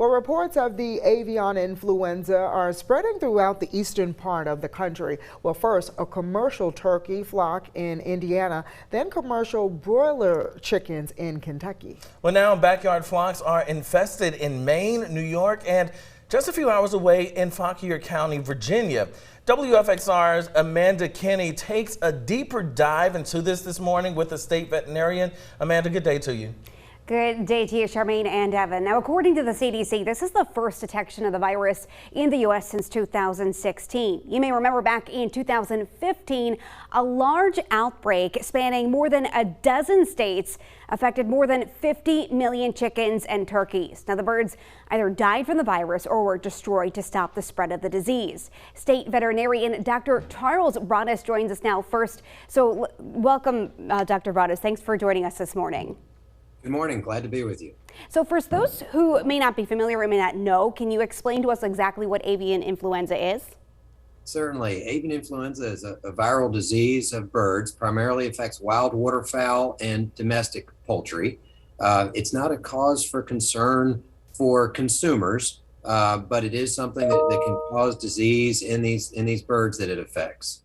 Well, reports of the avian influenza are spreading throughout the eastern part of the country. Well, first, a commercial turkey flock in Indiana, then commercial broiler chickens in Kentucky. Well, now backyard flocks are infested in Maine, New York, and just a few hours away in Fauquier County, Virginia. WFXR's Amanda Kenney takes a deeper dive into this morning with the state veterinarian. Amanda, good day to you. Good day to you, Charmaine and Evan. Now, according to the CDC, this is the first detection of the virus in the U.S. since 2016. You may remember back in 2015, a large outbreak spanning more than a dozen states affected more than 50 million chickens and turkeys. Now, the birds either died from the virus or were destroyed to stop the spread of the disease. State veterinarian Dr. Charles Broaddus joins us now first. So welcome, Dr. Broaddus. Thanks for joining us this morning. Good morning. Glad to be with you. So for those who may not be familiar or may not know, can you explain to us exactly what avian influenza is? Certainly. Avian influenza is a viral disease of birds, primarily affects wild waterfowl and domestic poultry. It's not a cause for concern for consumers, but it is something that can cause disease in these birds that it affects.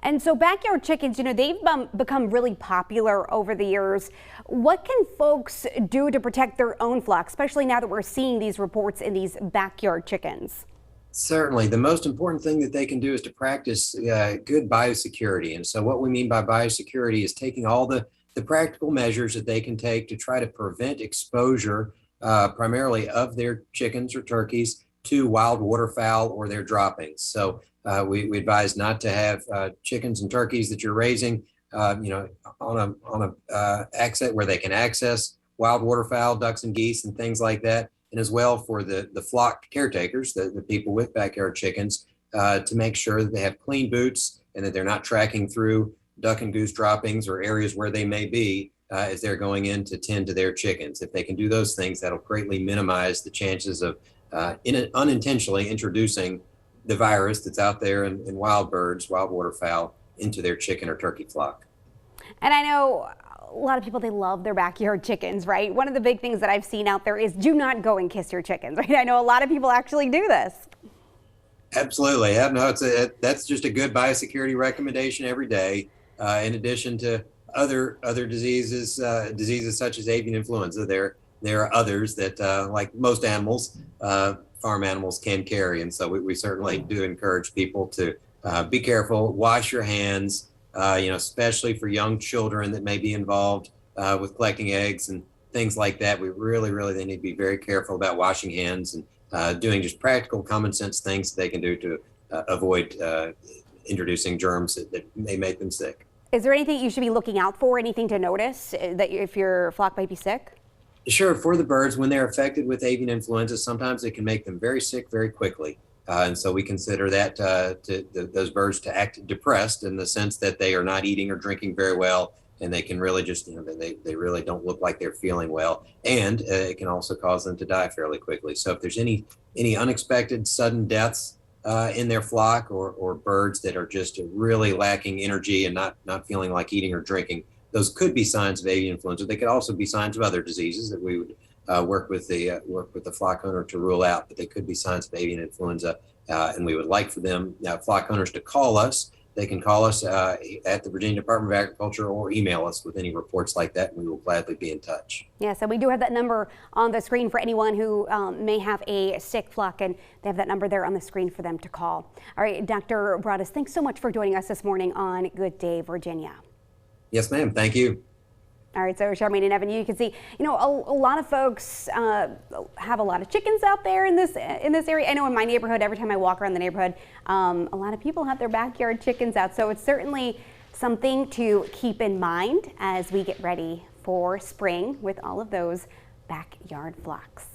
And so backyard chickens, they've become really popular over the years. What can folks do to protect their own flock, especially now that we're seeing these reports in these backyard chickens? Certainly. The most important thing that they can do is to practice good biosecurity. And so what we mean by biosecurity is taking all the practical measures that they can take to try to prevent exposure, primarily of their chickens or turkeys, to wild waterfowl or their droppings. So we advise not to have chickens and turkeys that you're raising, on a exit where they can access wild waterfowl, ducks and geese and things like that. And as well for the flock caretakers, the people with backyard chickens, to make sure that they have clean boots and that they're not tracking through duck and goose droppings or areas where they may be as they're going in to tend to their chickens. If they can do those things, that'll greatly minimize the chances of unintentionally introducing the virus that's out there in wild birds, wild waterfowl, into their chicken or turkey flock. And I know a lot of people, they love their backyard chickens, right? One of the big things that I've seen out there is do not go and kiss your chickens, right? I know a lot of people actually do this. Absolutely. Yeah, no, that's just a good biosecurity recommendation every day. In addition to other diseases such as avian influenza, there are others that, like most animals, farm animals can carry. And so we certainly do encourage people to be careful, wash your hands, especially for young children that may be involved with collecting eggs and things like that. We really, they need to be very careful about washing hands and doing just practical common sense things they can do to avoid introducing germs that may make them sick. Is there anything you should be looking out for, anything to notice that if your flock might be sick? Sure. For the birds, when they're affected with avian influenza, sometimes it can make them very sick very quickly. And so we consider that those birds to act depressed in the sense that they are not eating or drinking very well, and they can really just, they really don't look like they're feeling well. And it can also cause them to die fairly quickly. So if there's any unexpected sudden deaths in their flock or birds that are just really lacking energy and not feeling like eating or drinking, those could be signs of avian influenza. They could also be signs of other diseases that we would work with the flock owner to rule out, but they could be signs of avian influenza, and we would like for them, flock owners, to call us. They can call us at the Virginia Department of Agriculture or email us with any reports like that, and we will gladly be in touch. Yes, and we do have that number on the screen for anyone who may have a sick flock, and they have that number there on the screen for them to call. All right, Dr. Broaddus, thanks so much for joining us this morning on Good Day, Virginia. Yes, ma'am. Thank you. All right, so Charmaine and Evan, you can see, a lot of folks have a lot of chickens out there in this area. I know in my neighborhood, every time I walk around the neighborhood, a lot of people have their backyard chickens out. So it's certainly something to keep in mind as we get ready for spring with all of those backyard flocks.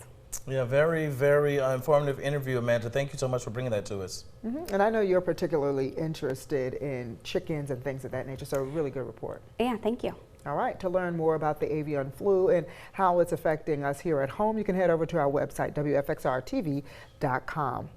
Yeah, very, very informative interview, Amanda. Thank you so much for bringing that to us. And I know you're particularly interested in chickens and things of that nature, so a really good report. Yeah, thank you. All right, to learn more about the avian flu and how it's affecting us here at home, you can head over to our website, WFXRTV.com.